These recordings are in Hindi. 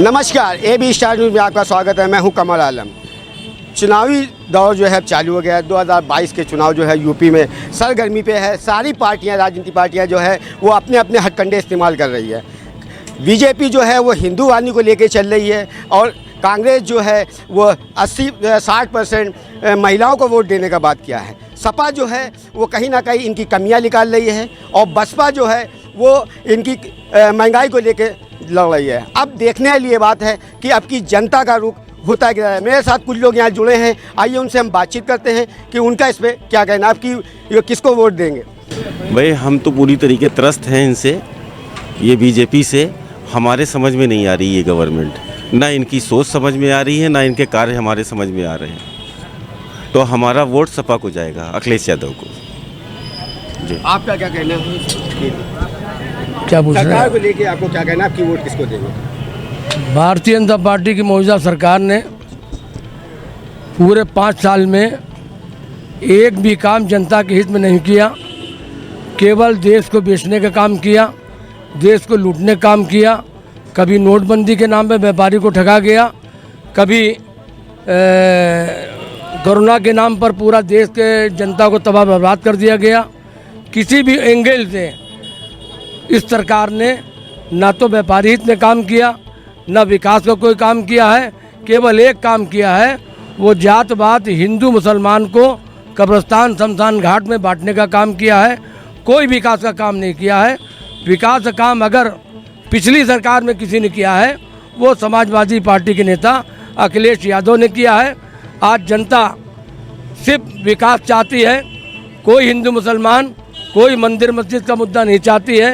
नमस्कार, AB स्टार न्यूज़ में आपका स्वागत है। मैं हूं कमल आलम। चुनावी दौर जो है चालू हो गया है। 2022 के चुनाव जो है यूपी में सरगर्मी पे है। सारी पार्टियां, राजनीतिक पार्टियां जो है वो अपने अपने हथकंडे इस्तेमाल कर रही है। बीजेपी जो है वो हिंदूवादी को लेके चल रही है और कांग्रेस जो है वो 80-60% महिलाओं को वोट देने का बात किया है। सपा जो है वो कहीं ना कहीं इनकी कमियां निकाल रही है और बसपा जो है वो इनकी महंगाई को लेके लड़ रही है। अब देखने वाली ये बात है कि अब की जनता का रुख होता क्या है। मेरे साथ कुछ लोग यहाँ जुड़े हैं, आइए उनसे हम बातचीत करते हैं कि उनका इस पर क्या कहना है। आपकी किसको वोट देंगे? भाई हम तो पूरी तरीके त्रस्त हैं इनसे, ये बीजेपी से। हमारे समझ में नहीं आ रही ये गवर्नमेंट, ना इनकी सोच समझ में आ रही है, ना इनके कार्य हमारे समझ में आ रहे हैं। तो हमारा वोट सपा को जाएगा, अखिलेश यादव को जी। आपका क्या कहना है? क्या पूछ रहे सरकार हैं? को लेके आपको क्या कहना है? आपकी वोट किसको देंगे? भारतीय जनता पार्टी की मौजूदा सरकार ने पूरे 5 साल में एक भी काम जनता के हित में नहीं किया। केवल देश को बेचने का काम किया, देश को लूटने का काम किया। कभी नोटबंदी के नाम पे व्यापारी को ठगा गया, कभी कोरोना के नाम पर पूरा देश के जनता को तबाह बर्बाद कर दिया गया। किसी भी एंगल से इस सरकार ने ना तो व्यापारी हित में काम किया, न विकास का कोई काम किया है। केवल एक काम किया है, वो जात पात हिंदू मुसलमान को कब्रिस्तान शमशान घाट में बांटने का काम किया है। कोई विकास का काम नहीं किया है। विकास का काम अगर पिछली सरकार में किसी ने किया है वो समाजवादी पार्टी के नेता अखिलेश यादव ने किया है। आज जनता सिर्फ विकास चाहती है, कोई हिंदू मुसलमान, कोई मंदिर मस्जिद का मुद्दा नहीं चाहती है।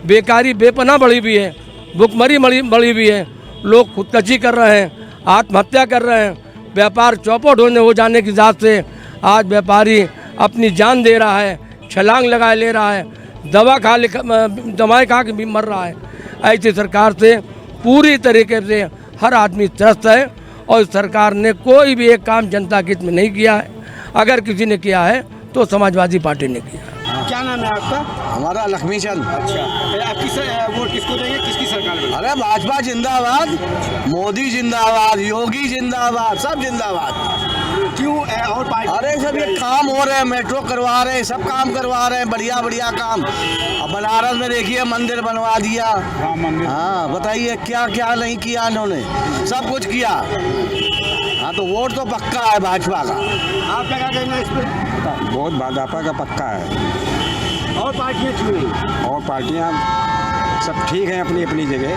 बेकारी बेपनाह बढ़ी हुई है, भुखमरी बढ़ी हुई है, लोग खुदकशी कर रहे हैं, आत्महत्या कर रहे हैं। व्यापार चौपट हो जाने की जात से आज व्यापारी अपनी जान दे रहा है, छलांग लगा ले रहा है, दवाएं खा के भी मर रहा है। ऐसी सरकार से पूरी तरीके से हर आदमी त्रस्त है और इस सरकार ने कोई भी एक काम जनता के हित में नहीं किया है। अगर किसी ने किया है तो समाजवादी पार्टी ने किया। क्या नाम है आपका? हमारा लक्ष्मी चंद। अच्छा, आप वोट किसको देंगे? किसकी सरकार में? अरे भाजपा जिंदाबाद, मोदी जिंदाबाद, योगी जिंदाबाद, सब जिंदाबाद। क्यों? और पार्टी? अरे सब ये काम हो रहे हैं, मेट्रो करवा रहे हैं, सब काम करवा रहे हैं, बढ़िया बढ़िया काम। अब बनारस में देखिए मंदिर बनवा दिया। हाँ बताइए क्या क्या नहीं किया इन्होंने, सब कुछ किया। हाँ तो वोट तो पक्का है भाजपा का। आपका क्या कहना है इस पर? बहुत भाजपा का पक्का है। और पार्टियां क्यों नहीं? और पार्टियां सब ठीक हैं अपनी अपनी जगह,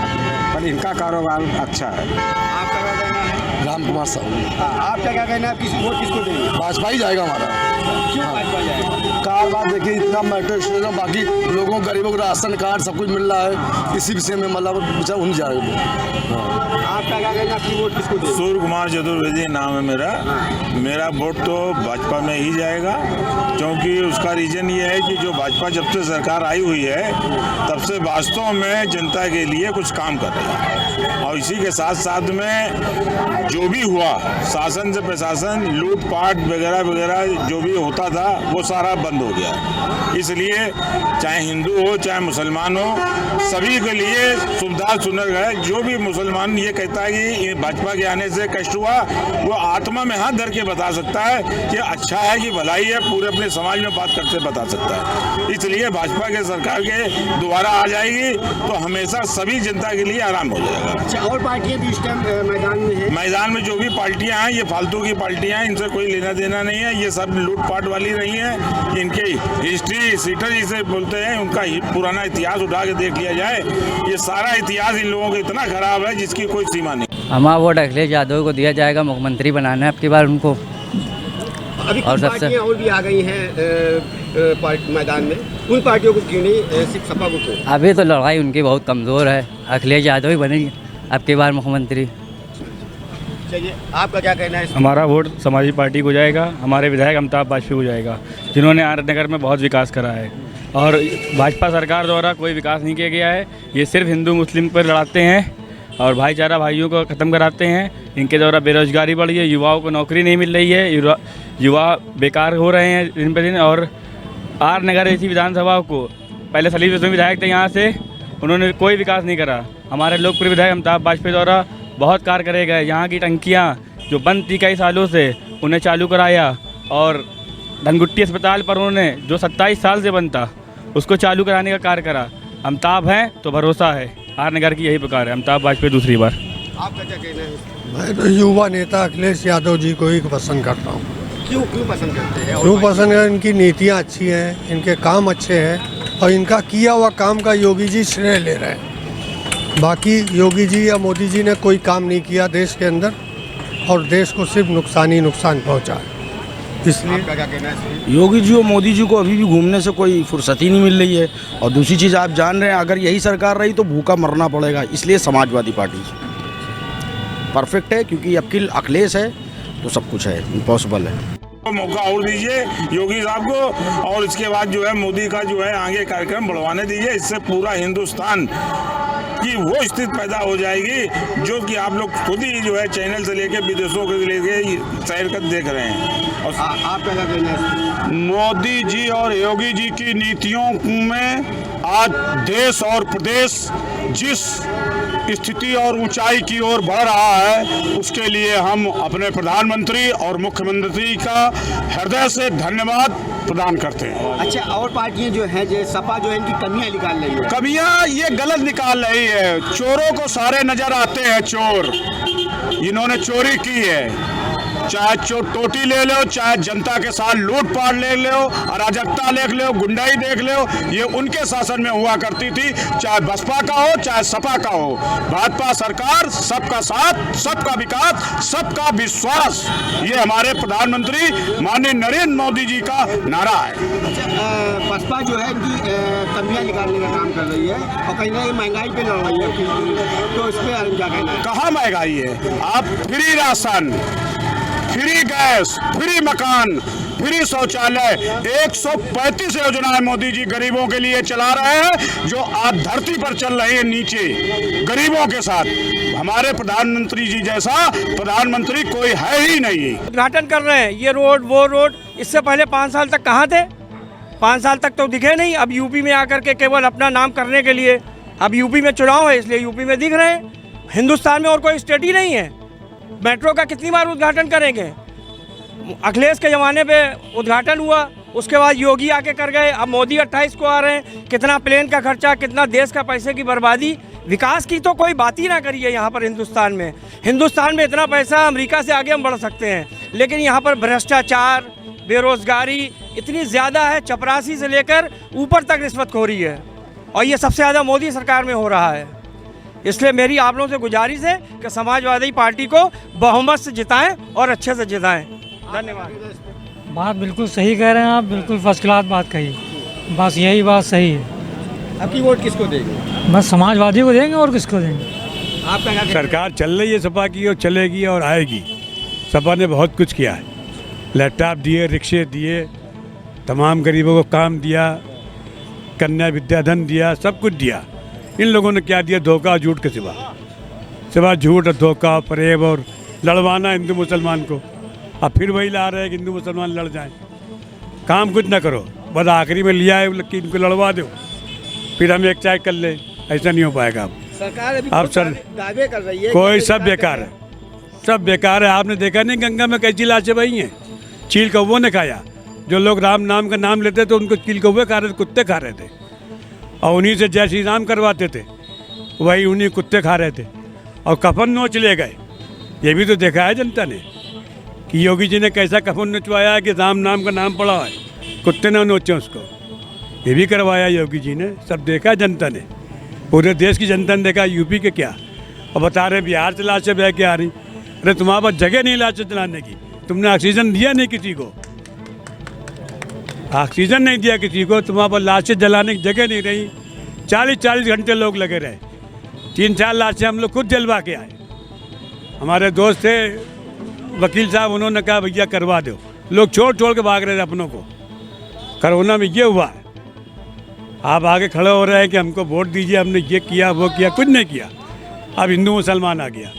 पर इनका कारोबार अच्छा है। आपका क्या कहना है? राम कुमार साहू। आपका क्या कहना है? वोट किसको देंगे? भाजपा ही जाएगा हमारा। क्यों भाजपा जाएगा? कार देखिए इतना मेट्रो स्टेशन, बाकी लोगों गरीबों को राशन कार्ड सब कुछ मिल रहा है, इसी विषय में मतलब उन जाएगा। आपका क्या कहना है? आपकी वोट किसको देंगे? सूर्य कुमार चतुर्वेदी नाम है मेरा वोट तो भाजपा में ही जाएगा, क्योंकि उसका रीज़न ये है कि जो भाजपा जब से सरकार आई हुई है तब से वास्तव में जनता के लिए कुछ काम कर रही है। और इसी के साथ साथ में जो भी हुआ शासन से प्रशासन, लूटपाट वगैरह वगैरह जो भी होता था वो सारा बंद हो गया। इसलिए चाहे हिंदू हो चाहे मुसलमान हो, सभी के लिए सुविधा सुनर है। जो भी मुसलमान ये कहता है कि भाजपा के आने से कष्ट हुआ, वो आत्मा में हाथ धर के बता सकता है कि अच्छा है कि भलाई है, पूरे अपने समाज में बात करते बता सकता है। इसलिए भाजपा के सरकार के दोबारा आ जाएगी तो हमेशा सभी जनता के लिए आराम हो जाएगा। अच्छा, और पार्टियां भी इस टाइम मैदान में है? मैदान में जो भी पार्टियां हैं ये फालतू की पार्टियां हैं, इनसे कोई लेना देना नहीं है। ये सब लूटपाट वाली नहीं है। इनके हिस्ट्री सीटर जिसे बोलते हैं, उनका पुराना इतिहास उठा के देख लिया जाए, ये सारा इतिहास इन लोगों का इतना खराब है जिसकी कोई सीमा नहीं। हमारा वोट अखिलेश यादव को दिया जाएगा। मुख्यमंत्री बनाना है आपकी बार उनको। अभी और कुछ सबसे पार्टियां और भी आ गई हैं मैदान में, उन पार्टियों को क्यों नहीं, सिर्फ सपा को क्यों? अभी तो लड़ाई उनकी बहुत कमज़ोर है। अखिलेश यादव ही बनेंगे आपकी बार मुख्यमंत्री। चलिए, आपका क्या कहना है? हमारा वोट समाजवादी पार्टी को जाएगा। हमारे विधायक अमिताभ बाजपेयी को जाएगा, जिन्होंने आर नगर में बहुत विकास करा है। और भाजपा सरकार द्वारा कोई विकास नहीं किया गया है। ये सिर्फ हिंदू मुस्लिम पर लड़ाते हैं और भाईचारा भाइयों को ख़त्म कराते हैं। इनके द्वारा बेरोजगारी बढ़ी है, युवाओं को नौकरी नहीं मिल रही है, युवा बेकार हो रहे हैं दिन पर दिन। और आर नगर ऐसी विधानसभा को पहले सलीम विधायक थे यहाँ से, उन्होंने कोई विकास नहीं करा। हमारे लोकप्रिय विधायक अमिताभ बाजपेयी द्वारा बहुत कार्य करे गए। यहाँ की टंकियाँ जो बंद थी कई सालों से उन्हें चालू कराया, और धनगुट्टी अस्पताल पर उन्होंने जो 27 साल से बंद था उसको चालू कराने का कार्य करा। अमिताभ हैं तो भरोसा है। आर नगर की यही पुकार है, अमिताभ वाजपेयी दूसरी बार। आपका क्या कहना है? मैं तो युवा नेता अखिलेश यादव जी को ही पसंद करता हूँ। क्यों पसंद करते हैं? क्यों पसंद है? इनकी नीतियाँ अच्छी हैं, इनके काम अच्छे हैं, और इनका किया हुआ काम का योगी जी श्रेय ले रहे हैं। बाकी योगी जी या मोदी जी ने कोई काम नहीं किया देश के अंदर, और देश को सिर्फ नुकसान ही नुकसान पहुँचा है। इसलिए आपका क्या कहना है? योगी जी और मोदी जी को अभी भी घूमने से कोई फुर्सत ही नहीं मिल रही है। और दूसरी चीज़ आप जान रहे हैं, अगर यही सरकार रही तो भूखा मरना पड़ेगा। इसलिए समाजवादी पार्टी परफेक्ट है, क्योंकि अब अखिलेश है तो सब कुछ है, इम्पॉसिबल है। मौका और दीजिए योगी साहब को, और इसके बाद जो है मोदी का जो है आगे कार्यक्रम बढ़वाने दीजिए। इससे पूरा हिंदुस्तान की वो स्थिति पैदा हो जाएगी जो कि आप लोग खुद ही जो है चैनल से लेके विदेशों के लेके शहर का देख रहे हैं। और आपका क्या कहना है? मोदी जी और योगी जी की नीतियों में आज देश और प्रदेश जिस स्थिति और ऊंचाई की ओर बढ़ रहा है, उसके लिए हम अपने प्रधानमंत्री और मुख्यमंत्री का हृदय से धन्यवाद प्रदान करते हैं। अच्छा, और पार्टियां जो हैं, जो सपा जो है, इनकी कमियां निकाल रही है। कमियां ये गलत निकाल रही है। चोरों को सारे नजर आते हैं चोर, इन्होंने चोरी की है। चाहे टोटी ले लो, चाहे जनता के साथ लूटपाट ले लो, अराजकता देख लो, गुंडाई देख लो, ये उनके शासन में हुआ करती थी। चाहे बसपा का हो, चाहे सपा का हो, भाजपा सरकार सबका साथ, सबका विकास, सबका विश्वास, ये हमारे प्रधानमंत्री माननीय नरेंद्र मोदी जी का नारा है। बसपा जो है इनकी कमियां निकालने का काम कर रही है, और कहीं ना कहीं महंगाई पे लड़ रही है, तो इस पर क्या कहना है? कहाँ महंगाई है? आप free ration, free gas, free मकान, फ्री शौचालय, 135 योजनाएं मोदी जी गरीबों के लिए चला रहे हैं, जो आज धरती पर चल रही है नीचे गरीबों के साथ। हमारे प्रधानमंत्री जी जैसा प्रधानमंत्री कोई है ही नहीं। उद्घाटन कर रहे हैं, ये रोड वो रोड। इससे पहले 5 साल तक कहाँ थे? 5 साल तक तो दिखे नहीं। अब यूपी में आकर के केवल अपना नाम करने के लिए, अब यूपी में चुनाव है इसलिए यूपी में दिख रहे हैं। हिंदुस्तान में और कोई स्टेट ही नहीं है। मेट्रो का कितनी बार उद्घाटन करेंगे? अखिलेश के ज़माने पे उद्घाटन हुआ, उसके बाद योगी आके कर गए, अब मोदी 28 को आ रहे हैं। कितना प्लेन का खर्चा, कितना देश का पैसे की बर्बादी। विकास की तो कोई बात ही ना करिए यहाँ पर हिंदुस्तान में। हिंदुस्तान में इतना पैसा, अमेरिका से आगे हम बढ़ सकते हैं, लेकिन यहाँ पर भ्रष्टाचार, बेरोजगारी इतनी ज़्यादा है, चपरासी से लेकर ऊपर तक रिश्वतखोरी है, और ये सबसे ज़्यादा मोदी सरकार में हो रहा है। इसलिए मेरी आप लोगों से गुजारिश है कि समाजवादी पार्टी को बहुमत से जिताएं और अच्छे से जिताएं। धन्यवाद। बात बिल्कुल सही कह रहे हैं आप, बिल्कुल फर्स्ट क्लास बात कही। बस यही बात सही है। आपकी वोट किसको देंगे? बस समाजवादी को देंगे, और किसको देंगे? आपका क्या? सरकार चल रही है सपा की, और चलेगी और आएगी। सपा ने बहुत कुछ किया है, लैपटॉप दिए, रिक्शे दिए, तमाम गरीबों को काम दिया, कन्या विद्याधन दिया, सब कुछ दिया। इन लोगों ने क्या दिया? धोखा और झूठ के सिवा झूठ और धोखा, फरेब और लड़वाना हिंदू मुसलमान को। अब फिर वही ला रहे हैं कि हिंदू मुसलमान लड़ जाएं। काम कुछ ना करो, बस आखिरी में लिया है कि इनको लड़वा दो, फिर हम एक चाय कर ले। ऐसा नहीं हो पाएगा। अब सरकार अब सर दावे कर रही है, कोई सब बेकार है, सब बेकार है। आपने देखा नहीं गंगा में कैसी लाशें बही हैं? चील कौवों ने खाया। जो लोग राम नाम का नाम लेते थे उनको चील कौवे खा रहे थे, कुत्ते खा रहे थे, और उन्हीं से जय श्री राम करवाते थे, वही उन्हीं कुत्ते खा रहे थे, और कफन नोच ले गए। ये भी तो देखा है जनता ने कि योगी जी ने कैसा कफन नोचवाया है कि राम नाम का नाम पड़ा है, कुत्ते ने नोचे उसको। ये भी करवाया योगी जी ने, सब देखा जनता ने, पूरे देश की जनता ने देखा। यूपी के क्या, और बता रहे बिहार से लाशें बह के आ रही। अरे तुम्हारे पास जगह नहीं लाशें जलाने की, तुमने ऑक्सीजन दिया नहीं किसी को, ऑक्सीजन नहीं दिया किसी को, तुम्हारे पास लाशें जलाने की जगह नहीं रही। 40-40 घंटे लोग लगे रहे, 3-4 लाशें हम लोग खुद जलवा के आए। हमारे दोस्त थे वकील साहब, उन्होंने कहा भैया करवा दो। लोग छोड़ के भाग रहे थे अपनों को। कोरोना में ये हुआ है, आप आगे खड़े हो रहे हैं कि हमको वोट दीजिए, हमने ये किया वो किया, कुछ नहीं किया। अब हिंदू मुसलमान आ गया,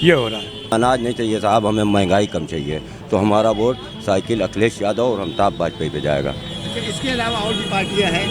ये हो रहा है। अनाज नहीं चाहिए साहब, हमें महंगाई कम चाहिए, तो हमारा वोट साइकिल अखिलेश यादव और अमिताभ वाजपेयी पे जाएगा। इसके अलावा और भी पार्टियां हैं,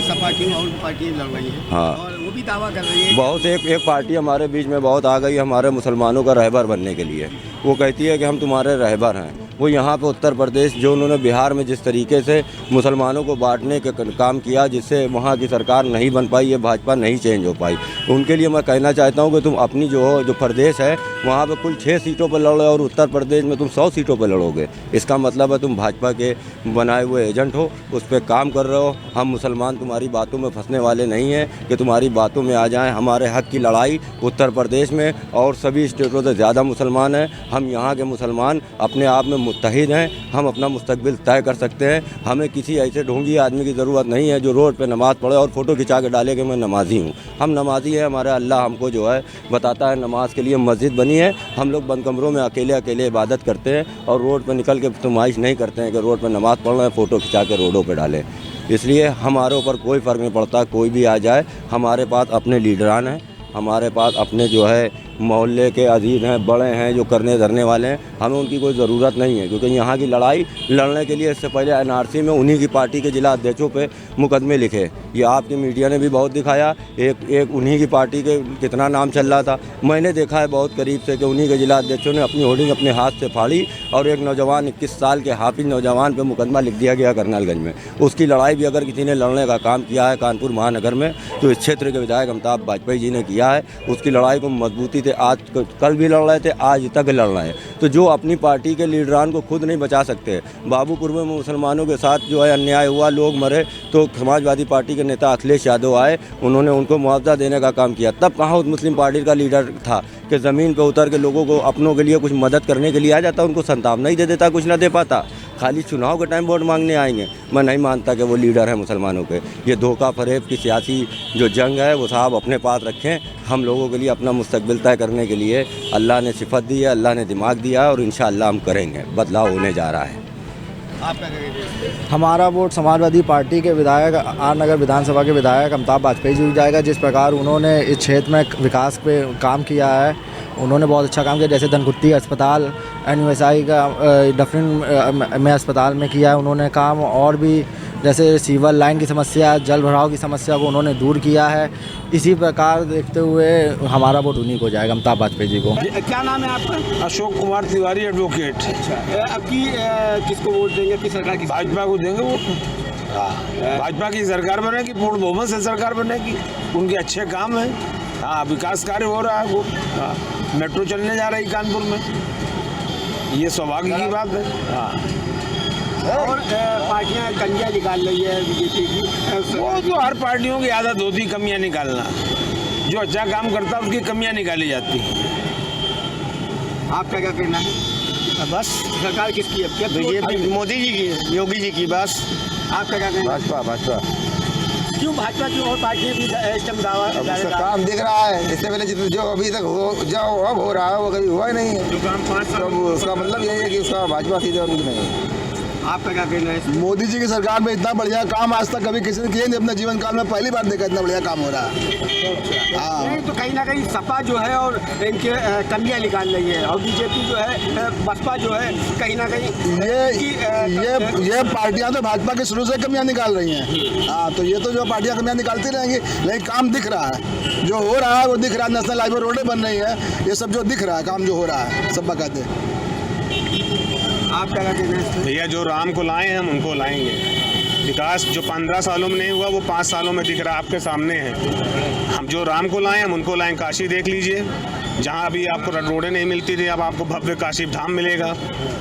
सपा की और भी पार्टियां लड़ रही हैं, हाँ। और भी दावा कर रही है। बहुत एक पार्टी हमारे बीच में बहुत आ गई हमारे मुसलमानों का रहबर बनने के लिए। वो कहती है कि हम तुम्हारे रहबर हैं। वो यहाँ पे उत्तर प्रदेश जो उन्होंने बिहार में जिस तरीके से मुसलमानों को बांटने के काम किया, जिससे वहाँ की सरकार नहीं बन पाई, ये भाजपा नहीं चेंज हो पाई। उनके लिए मैं कहना चाहता हूँ कि तुम अपनी जो प्रदेश है वहाँ पे कुल 6 सीटों पर लड़ो और उत्तर प्रदेश में तुम 100 सीटों पर लड़ोगे। इसका मतलब है तुम भाजपा के बनाए हुए एजेंट हो, उस पर काम कर रहे हो। हम मुसलमान तुम्हारी बातों में फंसने वाले नहीं हैं कि तुम्हारी बातों में आ जाएं। हमारे हक़ की लड़ाई उत्तर प्रदेश में और सभी स्टेटों से ज़्यादा मुसलमान हैं। हम यहाँ के मुसलमान अपने आप में मुत्तहिद हैं। हम अपना मुस्तकबिल तय कर सकते हैं। हमें किसी ऐसे ढोंगी आदमी की ज़रूरत नहीं है जो रोड पे नमाज़ पढ़े और फ़ोटो खिंचा के डाले कि मैं नमाजी हूँ। हम नमाजी हैं। हमारा अल्लाह हमको जो है बताता है नमाज के लिए मस्जिद बनी है। हम लोग बंद कमरों में अकेले अकेले इबादत करते हैं और रोड पर निकल के फरमाइश नहीं करते हैं कि रोड पर नमाज़ पढ़ रहे हैं, फ़ोटो खिंचा के रोडों पर डालें। इसलिए हमारे ऊपर कोई फ़र्क नहीं पड़ता, कोई भी आ जाए। हमारे पास अपने लीडरान हैं, हमारे पास अपने जो है मोहल्ले के अजीज़ हैं, बड़े हैं, जो करने धरने वाले हैं। हमें उनकी कोई ज़रूरत नहीं है, क्योंकि यहाँ की लड़ाई लड़ने के लिए इससे पहले एनआरसी में उन्हीं की पार्टी के जिला अध्यक्षों पे मुकदमे लिखे। ये आपकी मीडिया ने भी बहुत दिखाया। एक उन्हीं की पार्टी के कितना नाम चल रहा था। मैंने देखा है बहुत करीब से कि उन्हीं के जिला अध्यक्षों ने अपनी होर्डिंग अपने हाथ से फाड़ी और एक नौजवान 21 साल के हाफिज नौजवान पर मुकदमा लिख दिया गया करनालगंज में। उसकी लड़ाई भी अगर किसी ने लड़ने का काम किया है कानपुर महानगर में तो इस क्षेत्र के विधायक अमिताभ वाजपेयी जी ने किया है। उसकी लड़ाई को मजबूती से आज कल भी लड़ रहे थे, आज तक लड़ रहे हैं। तो जो अपनी पार्टी के लीडरान को खुद नहीं बचा सकते, बाबूपुर में मुसलमानों के साथ जो है अन्याय हुआ, लोग मरे, तो समाजवादी पार्टी के नेता अखिलेश यादव आए, उन्होंने उनको मुआवजा देने का काम किया। तब कहाँ उस मुस्लिम पार्टी का लीडर था कि ज़मीन पर उतर के लोगों को अपनों के लिए कुछ मदद करने के लिए आ जाता, उनको संताप नहीं दे देता, कुछ ना दे पाता, खाली चुनाव के टाइम वोट मांगने आएंगे। मैं नहीं मानता कि वो लीडर है मुसलमानों के। ये धोखा फरेब की सियासी जो जंग है वो साहब अपने पास रखें। हम लोगों के लिए अपना मुस्तकबिल तय करने के लिए अल्लाह ने सिफत दी है, अल्लाह ने दिमाग दिया है और इंशाअल्लाह हम करेंगे। बदलाव होने जा रहा है। हमारा वोट समाजवादी पार्टी के विधायक आर नगर विधानसभा के विधायक अमिताभ वाजपेयी जी जाएगा। जिस प्रकार उन्होंने इस क्षेत्र में विकास पे काम किया है, उन्होंने बहुत अच्छा काम किया। जैसे धनकुट्टी अस्पताल, NUSI का डफरिन में अस्पताल में किया है उन्होंने काम, और भी जैसे सीवर लाइन की समस्या, जल भराव की समस्या को उन्होंने दूर किया है। इसी प्रकार देखते हुए हमारा वोट उन्हीं को जाएगा, अमिताभ वाजपेयी जी को। क्या नाम है आपका? अशोक कुमार तिवारी, एडवोकेट। अच्छा, अब की किसको वोट देंगे? किस सरकार की? भाजपा को देंगे वोट। भाजपा की सरकार बनेगी, पूर्ण बहुमत से सरकार बनेगी। उनके अच्छे काम हैं। हाँ, विकास कार्य हो रहा है। वो मेट्रो चलने जा रही कानपुर में, ये सौभाग्य की बात है। हाँ, और पार्टियां कमियां निकाल रही है बीजेपी की। वो तो हर पार्टियों की आदत होती कमियां निकालना। जो अच्छा काम करता है उसकी कमियां निकाली जाती हैं। आपका क्या कहना है? बस सरकार किसकी है? बीजेपी, मोदी जी की, योगी जी की। बस आपका क्या कहना है? भाजपा। क्यों भाजपा की और पार्टियां भी इस टाइम दावा? काम दिख रहा है। इससे पहले जो अभी तक अब हो रहा है वो कभी हुआ ही नहीं है। जो काम 5 साल, उसका मतलब यही है कि उसका भाजपा सीधे और कुछ नहीं। आपका क्या कहना है? मोदी जी की सरकार में इतना बढ़िया काम आज तक कभी किसी ने किया नहीं। अपने जीवन काल में पहली बार देखा इतना बढ़िया काम हो रहा है। हाँ, तो कहीं ना कहीं सपा जो है और इनके कमियां निकाल रही है, और बीजेपी जो है, बसपा जो है, कहीं ना कहीं ये पार्टियां तो भाजपा के शुरू से कमियां निकाल रही हैं। हाँ, तो ये तो जो पार्टियां कमियां निकालती रहेंगी, लेकिन काम दिख रहा है। जो हो रहा है वो दिख रहा है। नेशनल हाईवे रोडें बन रही है, ये सब जो दिख रहा है काम जो हो रहा है सब बकायदे। आप क्या कहते हैं? भैया, जो राम को लाए हैं हम उनको लाएंगे। विकास जो 15 सालों में नहीं हुआ वो 5 सालों में दिख रहा है, आपके सामने है। हम जो राम को लाए हम उनको लाएं। काशी देख लीजिए, जहाँ अभी आपको रोडें नहीं मिलती थी, अब आपको भव्य काशी धाम मिलेगा।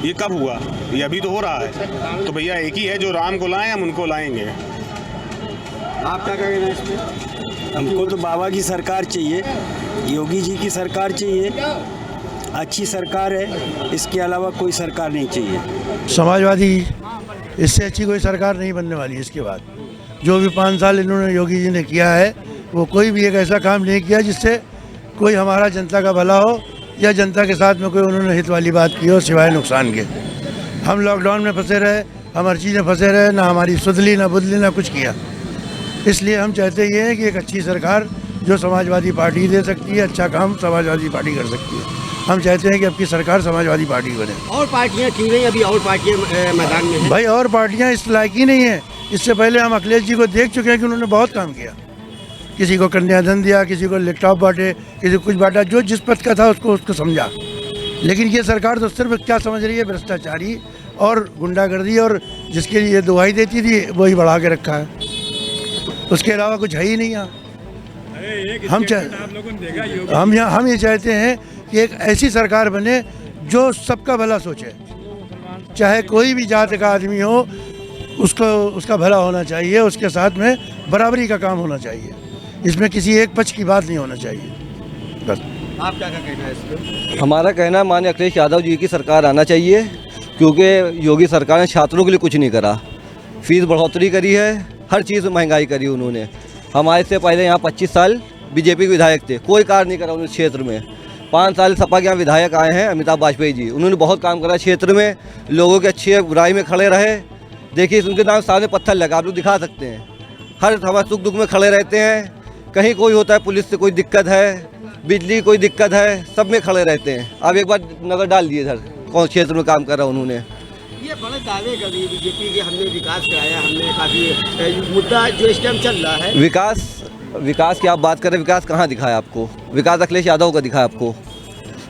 ये कब हुआ? ये अभी तो हो रहा है। तो भैया एक ही है, जो राम को लाए हम उनको लाएंगे। आप क्या कहते हैं इसमें? हमको तो बाबा की सरकार चाहिए, योगी जी की सरकार चाहिए, अच्छी सरकार है। इसके अलावा कोई सरकार नहीं चाहिए। समाजवादी, इससे अच्छी कोई सरकार नहीं बनने वाली। इसके बाद जो भी 5 साल इन्होंने योगी जी ने किया है, वो कोई भी एक ऐसा काम नहीं किया जिससे कोई हमारा जनता का भला हो या जनता के साथ में कोई उन्होंने हित वाली बात की हो, सिवाय नुकसान के। हम लॉकडाउन में फंसे रहे, हम हर चीज़ में फंसे रहे, ना हमारी सुधली ना बुदली ना कुछ किया। इसलिए हम चाहते ये हैं कि एक अच्छी सरकार जो समाजवादी पार्टी दे सकती है, अच्छा काम समाजवादी पार्टी कर सकती है। हम चाहते हैं कि अब की सरकार समाजवादी पार्टी बने। और पार्टियां क्यों नहीं? अभी और पार्टियां मैदान में हैं। भाई, और पार्टियां इस लायक ही नहीं है। इससे पहले हम अखिलेश जी को देख चुके हैं कि उन्होंने बहुत काम किया। किसी को कन्याधन दिया, किसी को लैपटॉप बांटे, किसी को कुछ बांटा, जो जिस पद का था उसको समझा। लेकिन ये सरकार तो सिर्फ क्या समझ रही है, भ्रष्टाचारी और गुंडागर्दी, और जिसके लिए दुहाई देती थी वही बढ़ा के रखा है, उसके अलावा कुछ है ही नहीं यहाँ। हम ये चाहते हैं कि एक ऐसी सरकार बने जो सबका भला सोचे, चाहे कोई भी जात का आदमी हो उसका भला होना चाहिए, उसके साथ में बराबरी का काम होना चाहिए, इसमें किसी एक पक्ष की बात नहीं होना चाहिए। बस। आप क्या कहना है इस पर? हमारा कहना माननीय अखिलेश यादव जी की सरकार आना चाहिए, क्योंकि योगी सरकार ने छात्रों के लिए कुछ नहीं करा, फीस बढ़ोतरी करी है, हर चीज़ में महंगाई करी उन्होंने। हमारे से पहले यहाँ 25 साल बीजेपी के विधायक थे, कोई कार्य नहीं करा उन्होंने क्षेत्र में। 5 साल सपा के यहाँ विधायक आए हैं अमिताभ वाजपेयी जी, उन्होंने बहुत काम करा क्षेत्र में, लोगों के अच्छे बुराई में खड़े रहे। देखिए उनके नाम सामने पत्थर लगा, आप लोग दिखा सकते हैं, हर हमारे सुख दुख में खड़े रहते हैं। कहीं कोई होता है, पुलिस से कोई दिक्कत है, बिजली कोई दिक्कत है, सब में खड़े रहते हैं। अब एक बार नज़र डाल दिए इधर कौन क्षेत्र में काम कर रहा उन्होंने। ये बड़े दावे कर रही है बीजेपी के, हमने विकास कराया, हमने काफ़ी मुद्दा जो इस टाइम चल रहा है। विकास की आप बात करें, विकास कहाँ दिखाया आपको? विकास अखिलेश यादव का दिखाया आपको।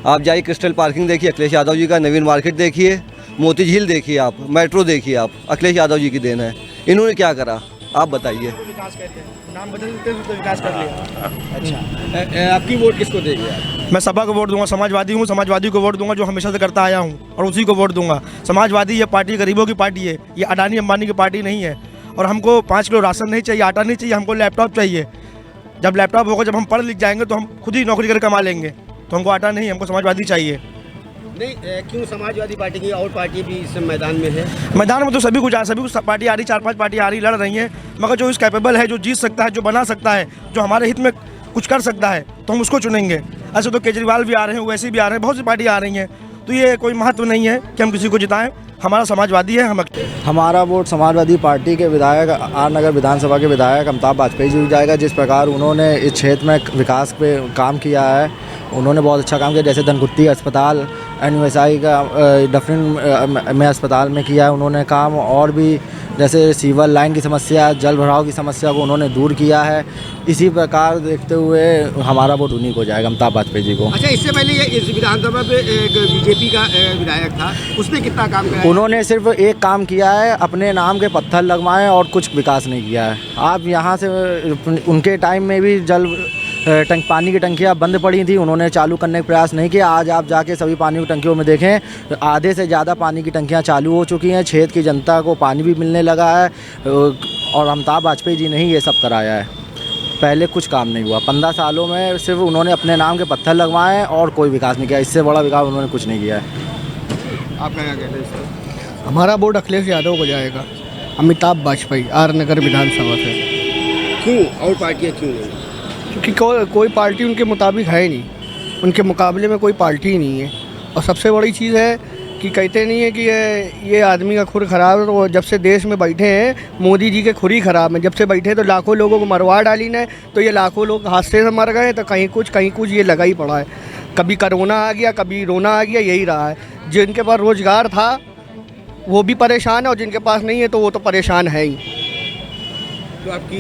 आप जाइए क्रिस्टल पार्किंग देखिए अखिलेश यादव जी का, नवीन मार्केट देखिए, मोती झील देखिए, आप मेट्रो देखिए, आप अखिलेश यादव जी की देन है। इन्होंने क्या करा आप बताइए। विकास कहते हैं, नाम बदल देते हैं तो विकास कर लिया। अच्छा, आपकी वोट किसको देंगे? मैं सपा को वोट दूंगा, समाजवादी हूँ, समाजवादी को वोट दूंगा, जो हमेशा से करता आया हूँ, और उसी को वोट दूंगा। समाजवादी ये पार्टी गरीबों की पार्टी है, ये अडानी अंबानी की पार्टी नहीं है। और हमको 5 किलो राशन नहीं चाहिए, आटा नहीं चाहिए, हमको लैपटॉप चाहिए। जब लैपटॉप होगा, जब हम पढ़ लिख जाएंगे तो हम खुद ही नौकरी करके कमा लेंगे, तो हमको आटा नहीं, हमको समाजवादी चाहिए। नहीं, क्यों समाजवादी पार्टी की और पार्टी भी इस मैदान में है? मैदान में तो सभी कुछ पार्टी आ रही, 4-5 पार्टी आ रही, लड़ रही हैं, मगर जो इस कैपेबल है, जो जीत सकता है, जो बना सकता है, जो हमारे हित में कुछ कर सकता है, तो हम उसको चुनेंगे। ऐसे तो केजरीवाल भी आ रहे हैं, वैसे भी आ रहे हैं, बहुत सी पार्टी आ रही हैं, तो ये कोई महत्व नहीं है कि हम किसी को जिताएं। हमारा समाजवादी है, हमारा वोट समाजवादी पार्टी के विधायक, आर नगर विधानसभा के विधायक अमिताभ वाजपेयी जी को जाएगा। जिस प्रकार उन्होंने इस क्षेत्र में विकास पे काम किया है, उन्होंने बहुत अच्छा काम किया। जैसे धनकुट्टी अस्पताल, NUSI का डफरिन में अस्पताल में किया है उन्होंने काम, और भी जैसे सीवर लाइन की समस्या, जल भराव की समस्या को उन्होंने दूर किया है। इसी प्रकार देखते हुए हमारा वोट उन्हीं को जाएगा, अमिताभ वाजपेयी जी को। अच्छा, इससे पहले ये इस विधानसभा पे एक बीजेपी का विधायक था, उसने कितना काम किया? उन्होंने सिर्फ एक काम किया है, अपने नाम के पत्थर लगवाएं, और कुछ विकास नहीं किया है। आप यहाँ से उनके टाइम में भी पानी की टंकियाँ बंद पड़ी थी, उन्होंने चालू करने का प्रयास नहीं किया। आज आप जाके सभी पानी की टंकियों में देखें, आधे से ज़्यादा पानी की टंकियाँ चालू हो चुकी हैं, क्षेत्र की जनता को पानी भी मिलने लगा है, और अमिताभ वाजपेयी जी ने ही ये सब कराया है। पहले कुछ काम नहीं हुआ, 15 सालों में सिर्फ उन्होंने अपने नाम के पत्थर लगवाए और कोई विकास नहीं किया। इससे बड़ा विकास उन्होंने कुछ नहीं किया है। आपका क्या कहते हैं इस पर? हमारा वोट अखिलेश यादव को जाएगा, अमिताभ वाजपेयी, आर नगर विधानसभा से। क्यों और पार्टियाँ क्यों नहीं? क्योंकि कोई पार्टी उनके मुताबिक है नहीं, उनके मुकाबले में कोई पार्टी ही नहीं है। और सबसे बड़ी चीज़ है कि कहते नहीं है कि ये आदमी का खुर ख़राब है, तो जब से देश में बैठे हैं मोदी जी के खुर ही ख़राब है। जब से बैठे तो लाखों लोगों को मरवा डाली ने, तो ये लाखों लोग हादसे से मर गए, तो कहीं कुछ ये लगा ही पड़ा है। कभी कोरोना आ गया, कभी रोना आ गया, यही रहा है। जिनके पास रोज़गार था वो भी परेशान है, और जिनके पास नहीं है तो वो तो परेशान है ही। तो आपकी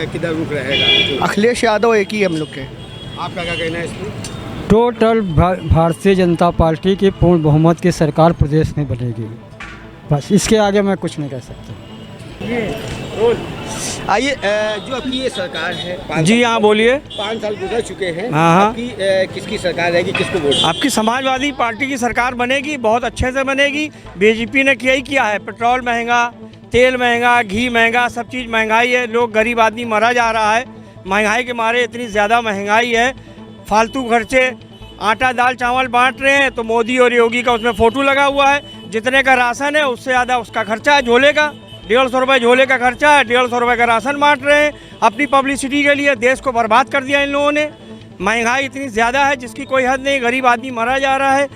किधर रुख रहेगा? अखिलेश यादव एक ही हम लोग के। आपका क्या कहना है इसमें? टोटल भारतीय जनता पार्टी की पूर्ण बहुमत की सरकार प्रदेश में बनेगी, बस इसके आगे मैं कुछ नहीं कह सकता। आइए, जो आपकी ये सरकार है, जी हाँ बोलिए। 5 साल गुजर चुके हैं, हाँ। आपकी किसकी सरकार रहेगी, किसको वोट? आपकी समाजवादी पार्टी की सरकार बनेगी, बहुत अच्छे से बनेगी। बीजेपी ने किया ही किया है, पेट्रोल महंगा, तेल महंगा, घी महंगा, सब चीज़ महंगाई है, लोग गरीब आदमी मरा जा रहा है महंगाई के मारे। इतनी ज़्यादा महंगाई है, फालतू खर्चे, आटा दाल चावल बांट रहे हैं तो मोदी और योगी का उसमें फ़ोटो लगा हुआ है। जितने का राशन है उससे ज़्यादा उसका खर्चा है, झोले का 150 रुपये झोले का खर्चा है, 150 रुपये का राशन बांट रहे हैं अपनी पब्लिसिटी के लिए। देश को बर्बाद कर दिया इन लोगों ने। महंगाई इतनी ज़्यादा है जिसकी कोई हद नहीं, गरीब आदमी मरा जा रहा है।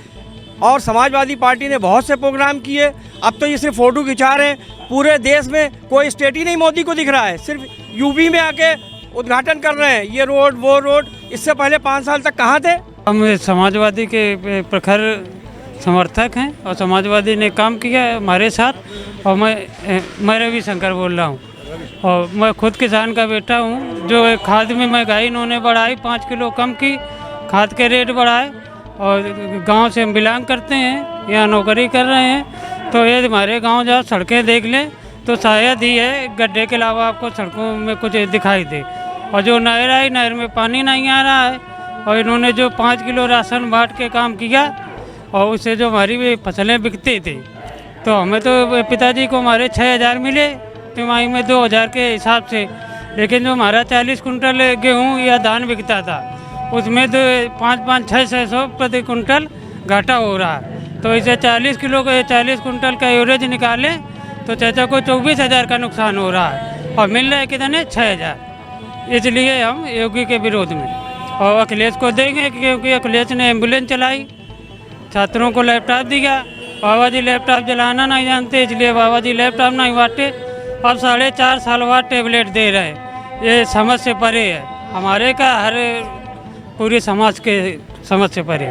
और समाजवादी पार्टी ने बहुत से प्रोग्राम किए, अब तो ये सिर्फ फ़ोटो खिंचा रहे हैं। पूरे देश में कोई स्टेट ही नहीं मोदी को दिख रहा है, सिर्फ यूपी में आके उद्घाटन कर रहे हैं, ये रोड वो रोड। इससे पहले 5 साल तक कहाँ थे? हम समाजवादी के प्रखर समर्थक हैं और समाजवादी ने काम किया है हमारे साथ। और मैं रवि शंकर बोल रहा हूँ। और मैं खुद किसान का बेटा हूँ। जो खाद में महंगाई इन्होंने बढ़ाई, 5 किलो कम की, खाद के रेट बढ़ाए, और गांव से हम बिलोंग करते हैं, यहाँ नौकरी कर रहे हैं। तो ये हमारे गांव जहाँ सड़कें देख लें तो शायद ही है गड्ढे के अलावा आपको सड़कों में कुछ दिखाई दे। और जो नहर आई, नहर में पानी नहीं आ रहा है। और इन्होंने जो 5 किलो राशन बांट के काम किया और उससे जो हमारी फसलें बिकती थी, तो हमें तो पिताजी को हमारे 6,000 मिले तिमाही में 2,000 के हिसाब से। लेकिन जो हमारा 40 कुंटल गेहूँ या धान बिकता था, उसमें तो 5-5-600 प्रति कुंटल घाटा हो रहा है। तो इसे 40 कुंटल का एवरेज निकालें तो चाचा को 24,000 का नुकसान हो रहा है, और मिल रहा है कितने 6,000। इसलिए हम योगी के विरोध में, और अखिलेश को देंगे क्योंकि अखिलेश ने एम्बुलेंस चलाई, छात्रों को लैपटॉप दिया। बाबा जी लैपटॉप चलाना नहीं जानते, इसलिए बाबा जी लैपटॉप नहीं बांटे। अब 4.5 साल बाद टेबलेट दे रहे हैं। ये समझ से परे है, हमारे का हर पूरे समाज के समझ से परे।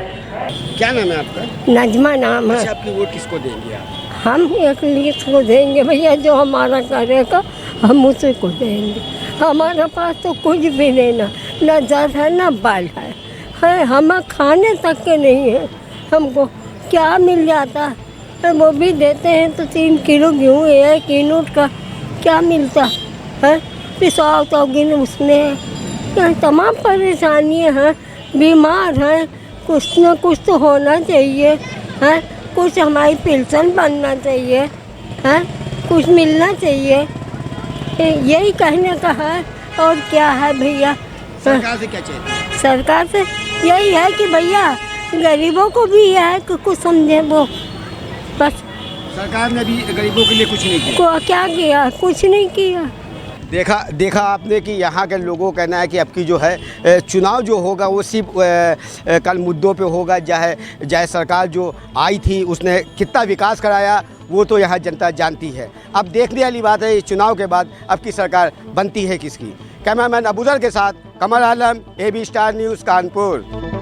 क्या नाम है आपका? नजमा नाम है। अच्छा, आपकी वोट किसको देंगे आप? हम अखिलेश को देंगे भैया, जो हमारा करेगा हम उसी को देंगे। हमारे पास तो कुछ भी नहीं, ना जड़ है ना बाल है हमें खाने तक के नहीं है। हमको क्या मिल जाता है, वो भी देते हैं तो 3 किलो गेहूँ 1 यूनिट का क्या मिलता है, पिसाव तो गिन उसमें तमाम परेशानियाँ हैं, बीमार हैं। कुछ न कुछ तो होना चाहिए है, कुछ हमारी पेंशन बनना चाहिए है, कुछ मिलना चाहिए, यही कहने का है। और क्या है भैया? सरकार से क्या चाहिए? सरकार से यही है कि भैया गरीबों को भी यह है कि कुछ समझे वो, बस। सरकार ने भी गरीबों के लिए कुछ नहीं किया। क्या किया? कुछ नहीं किया। देखा आपने कि यहाँ के लोगों का कहना है कि अब की जो है चुनाव जो होगा वो सिर्फ कल मुद्दों पे होगा। चाहे सरकार जो आई थी उसने कितना विकास कराया वो तो यहाँ जनता जानती है। अब देखने वाली बात है इस चुनाव के बाद अब की सरकार बनती है किसकी। कैमरामैन अबूजर के साथ कमल आलम, AB स्टार न्यूज़, कानपुर।